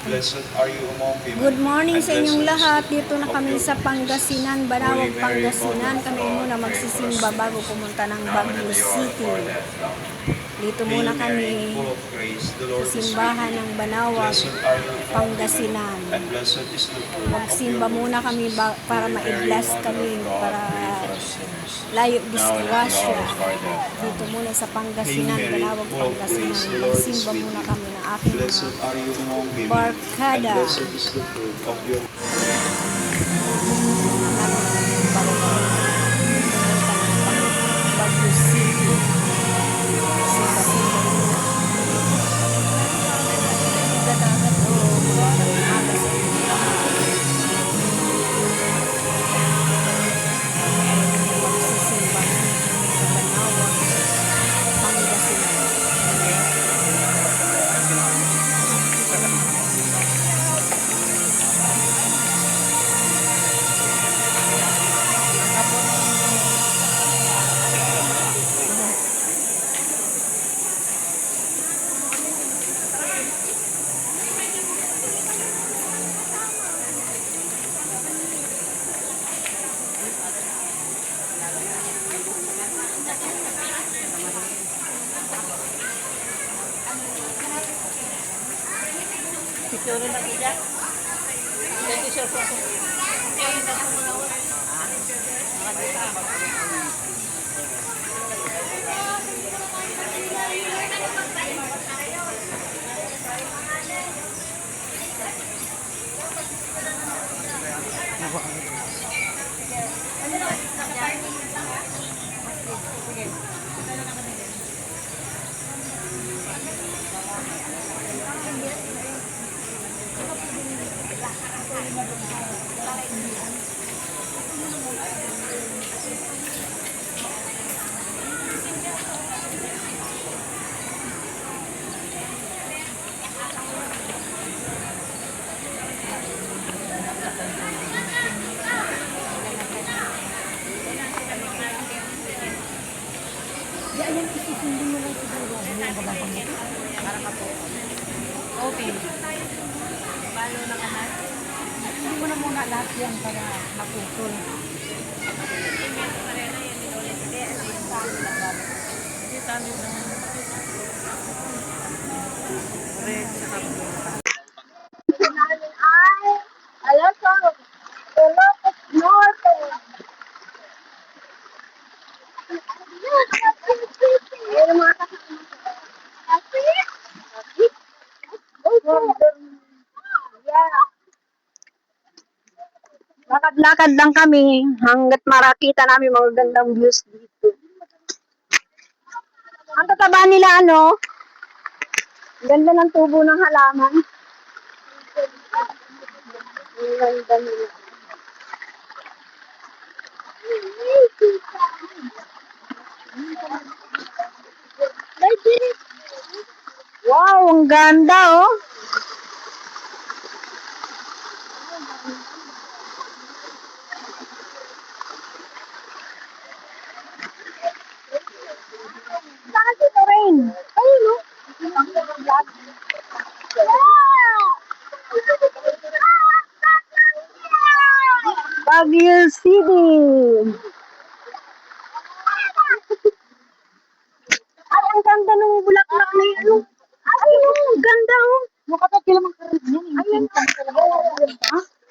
Blessed are you among women. Good morning and sa inyong blessed is lahat. the fruit Dito na of kami your sa womb, Pangasinan, Jesus. Banawag, Holy Mary, Mother Pangasinan. of Kami God, muna pray for us magsisimba bago sinners, pumunta ng now and at Baguio the hour of City. our death. Dito Hail muna Mary, kami full of grace, the sa Lord is with simbahan you. ng Banawag, Blessed are you among women, Pangasinan. and blessed is the fruit of your Magsimba womb, muna kami Jesus. para Holy Mary, ma-bless Mother kami, of God, para pray for us sinners, layo now and at the disgrasya. hour of our death. Dito Amen. muna sa Hail Pangasinan, Mary, Banawag, full of Pangasinan. grace, the Lord is Magsimba with muna you. kami ng aking mga Blessed are you among women, and barkada. blessed is the fruit of your womb. Baguio City. Simba-simba muna. Dagat o maaga sa inyong lahat. Magsisimba muna kami sa Banawag, Pangasinan. Picture na kita. Thank you, sir. Okay. Balo na ka na. Hindi mo na muna lahat yan para maputol. Namin ay Alasal, Ilocos Norte. Ayun mga kasama ko. Yeah. Lakad-lakad lang kami hanggat marakita namin mga gandang views dito. Ang tataba nila ano, ganda ng tubo ng halaman. Ang ganda nila. Wow, ang ganda oh. Saan si Lorraine? Ayun no. Baguio City. Ay, ang ganda ng bulaklak na yun. Ayun, ang ganda oh. Makapagkila mang karit yan. Ayun.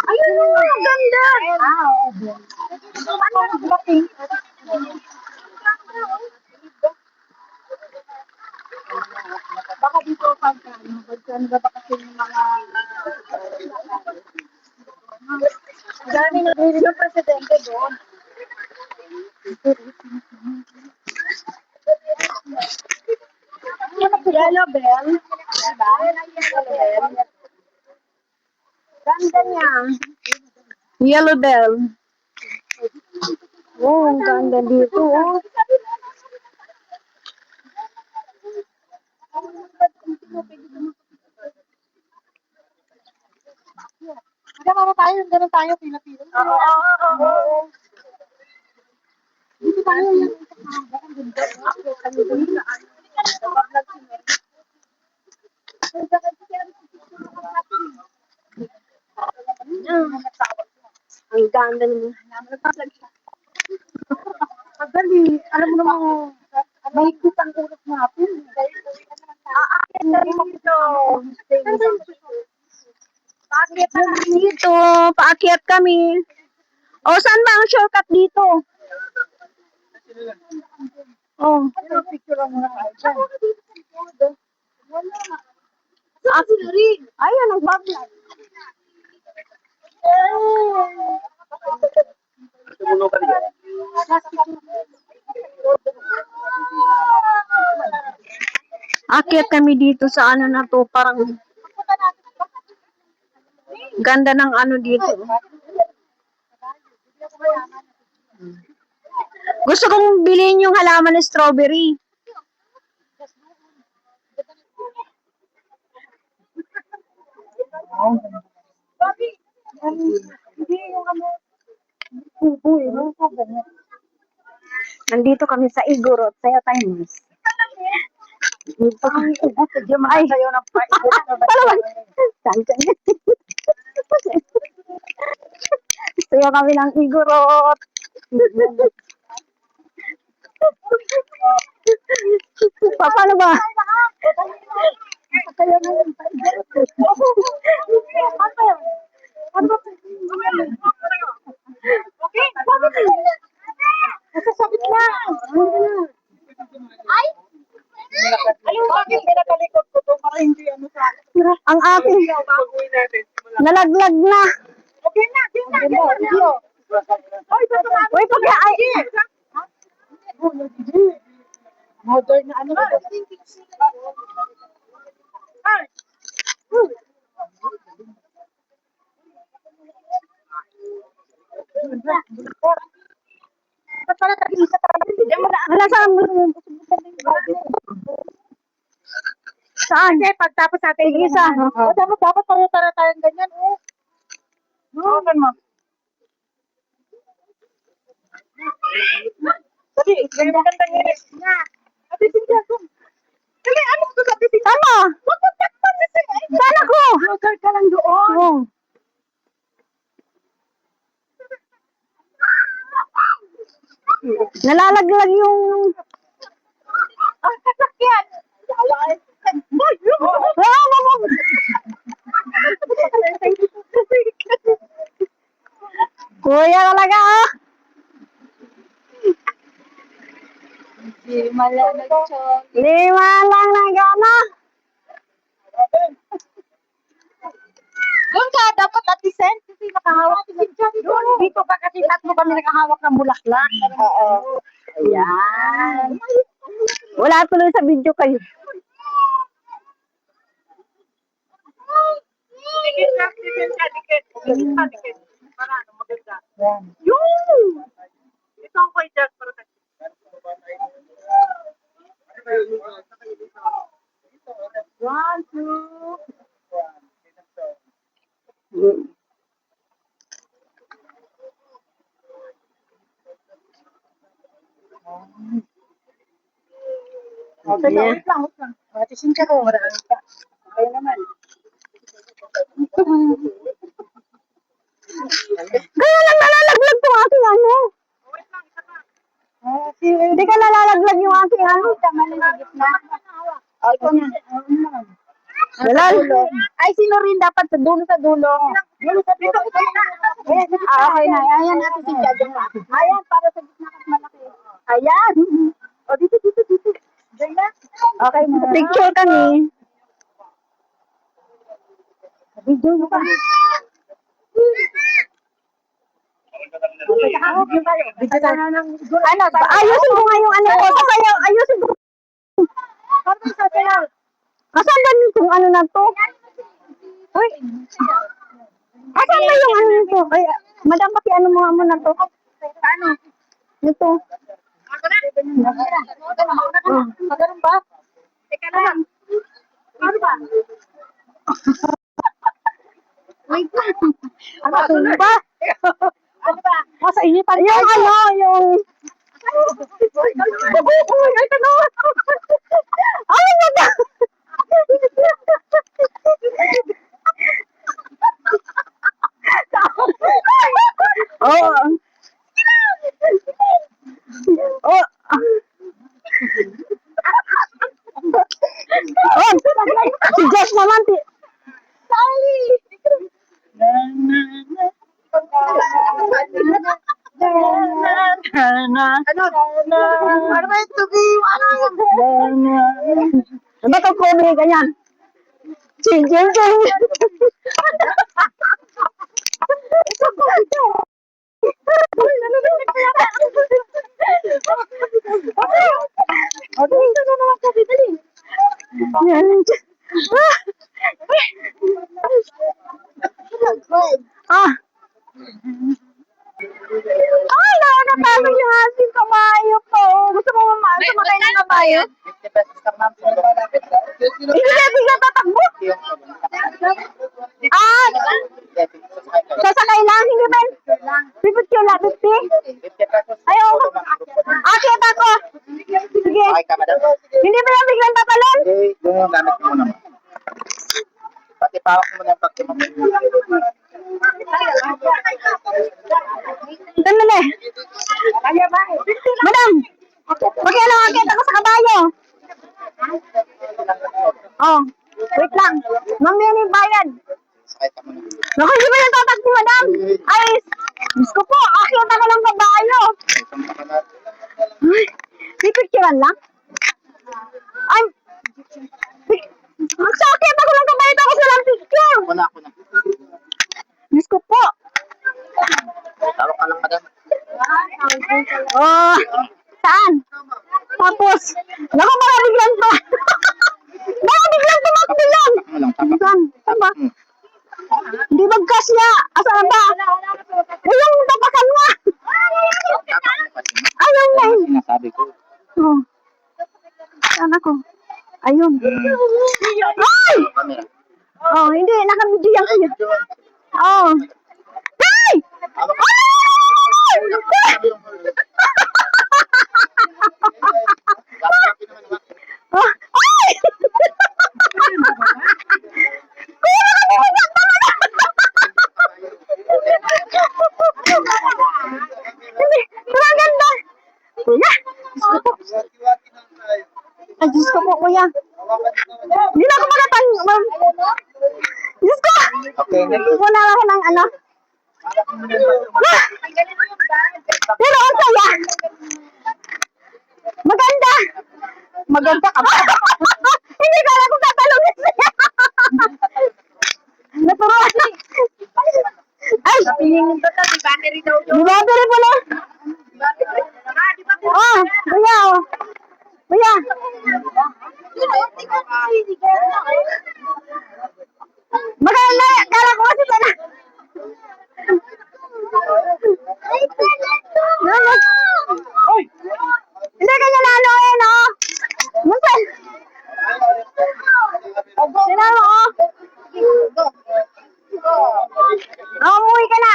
Ayun, ang ganda. Ano ang blocking? Baka dito pagka, pagka ba kasi yung mga dami na rin ng presidente doon. Yellow bell. Diba? Yellow bell. Ganda niya. Yellow bell. Oh, ang ganda dito. Oh. Magkakama tayo, ganun tayo, pila-pila. Oo. Dito tayo yung ang ganda. Kami dun saan. Kapag nagsinod. Ang ganda naman. Madali. Alam mo naman, may kitang ulit natin. Aakyat na rin dito. Paakyat na kami dito. Paakyat kami. O, saan ba ang shortcut dito? Oh. Picture lang muna tayo dyan. Ayun, nagbablog. Tumulo ka dito. Akyat kami dito sa ano na to, parang ganda ng ano dito. Gusto kong bilhin yung halaman ng strawberry. Hindi yung ano, bubuy, no? Nandito kami sa Igorot, Saya Times. Dito kami. Ay, Sa'yo ng palawan. Saan? Saya kami ng Igorot. Paano ba? Kaya na yun. Ano ba? Okay, nasasabit na. Ay! Alam mo bakit pinakalikot ko to para hindi ano sa akin. Ang aking Pag-uwi natin, nalaglag na. Okay na, yun na, video. Oy, Uy, pag ay, modern na ano. Ay! Ba't pala tag-isa tayo? wala saan. Saan? Kasi pagtapos natin Isa. dapat pareho tayong ganyan. Okay mo. Sabi, ganyan maganda nga. Ate Cynthia, dali, ano ko sa Ate Cynthia? Tama. Magpatakpan na siya. Saan ako? Lugar ka lang doon. Oh. Nalalaglag yung... Ang sasakyan. Kuya talaga ah. Lima lang na gana. Doon ka, dapat at least kasi nakahawak. Dito pa kasi tatlo kami nakahawak ng bulaklak. Oo. Ayan. Wala tuloy sa video kayo. Dikit na, dikit. Para ano, maganda. Yung! Ito ang koy dyan para sa... One, two. Okay na, wait lang. Matisin ka ko, marami pa. Okay naman. Kaya lang nalalaglag tong aking ano. Hindi ka nalalaglag yung aking ano. Ito na. Nalal. Ay, sino rin dapat sa dulo sa dulo? Dulo sa dulo. Okay na. Ayan natin si Jadon. Ayan, para sa gitna kasi malaki. Ayan. O, dito. Diyan na. Okay na. Picture kami. Video mo pa. Video tayo. Ano? Ayusin ko nga yung ano ko. Sasayaw. Ayusin ko. Ano yung sasayaw? Asan ba yung ano na to? Uy. Asan ba yung ano nito? Ay, madam, ano mo nga muna to? Paano? Ito. Ako na. Magano'n ba? Teka lang. Ano ba? Wait lang. Ano ba? Ano ba? Nasa inyo pa yung ano, yung... Ay, tanong! Ay, madam! Oh. Oh. Oh, si Josh naman. Sally. Ano ba ito? Ano to komik ganyan? Ching, ching, ching. Ah. Ay, nakakapagod yung ating kabayo ko. Gusto mo sumakay ng kabayo? 50 pesos ka ma'am. Hindi na bigla tatakbo. Ah, sasakay lang, hindi ba? 50 lang, 50? 50 pesos. Ayaw ko. Ah, kita ko. Sige. Okay ka, madam? Hindi ba yan biglang tatalon? Okay, yung gamit mo muna. Pati pawak mo na yung pagkima mo. Dali. Madam, pakialam kita ko sa kabayo. Oh, wait lang. Ma'am, yan yung bayad. Sakay ka muna. Naku, hindi ba yung tatakbo, madam? Ay, Diyos ko po, akita ko ng kabayo. Isang ka na. Ay, may picturean lang? Ay, magsakit ako ng kabayo tapos walang picture. Wala ako na. Diyos ko po. Tawag ka lang, madam. Oh, saan? Tapos, naku, baka biglang to. Baka biglang tumakbo yan. Ano lang, tapak. Saan? Saan ba? Hindi magkasya. Asan ba? Yung tapakan mo. Tapak mo kasi. Ayun na Ano eh. sinasabi ko? Oh. Saan ako? Ayun. Ay! Camera. Oh, hindi. Nakamidyo yan Ay, kuya. medyo. Oh. Ay! Hawak ka. Ay! Sabi yung Laki naman, wak. Oh. Ay! Kuya, nakatulog Hindi. Pero ang ganda. Kuya. Diyos ko po. Ay, Diyos ko po, kuya. Hindi na ako makatan. Diyos ko. Okay, next. Wala ako ng ano. Pero ang saya. Maganda. Maganda ka ba? Hindi ka alam kung tatalungin siya. Naturuan. Ay! Di battery pala. Oh, kuya. Oh. Kuya. Maganda. Kala ko kasi sana. Oy! Hindi kanya lalo eh, no? Munsan? Sinabi mo, oh? Oh, umuwi ka na.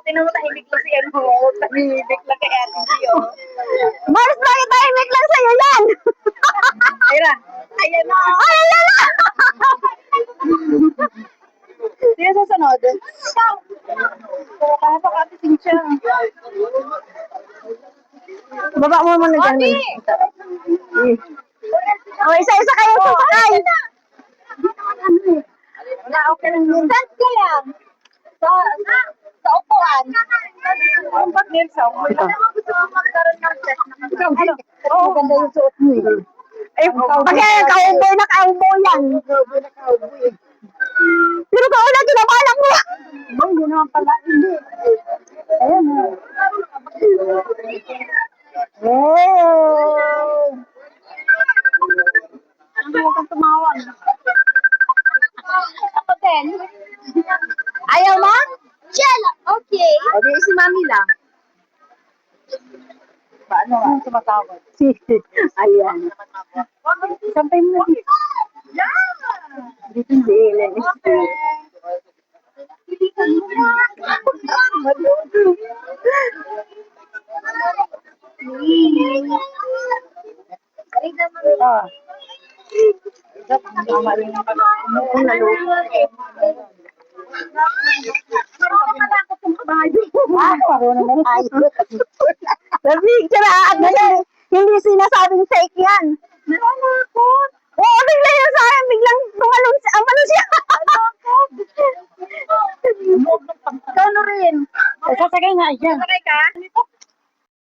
Tinan mo tahimik lang si ano, tahimik lang kay Ate Gio. Mars, bakit tahimik lang sa'yo yan? Ayra, ayan na. Ay, ayan na! Sino susunod? Kaya pa Ate Cynthia. Baba mo muna dyan. Oh, isa-isa kayo sasakay. Wala, okay lang yun. Saan ka lang? Sa upuan. Ang pag-nil sa upuan. Alam mo, gusto mo magkaroon ng set na ano? Oo, maganda yung suot mo eh. Ay, cowboy na cowboy yan. Pero ka ulit, tinabalak mo. Hindi naman pala, hindi. Ayan o. Huwag kang tumawag. Ako din. Ayaw mo? Shell, okay. O, di si mami lang. Paano nga? Tumatawag. Ayan. Sampay mo. Dito si Ellen. Picture at hindi sinasabing fake yan. Oo, bigla yun sa akin, biglang tumalon siya. Ang malo siya. Ikaw na rin. Sasakay nga siya.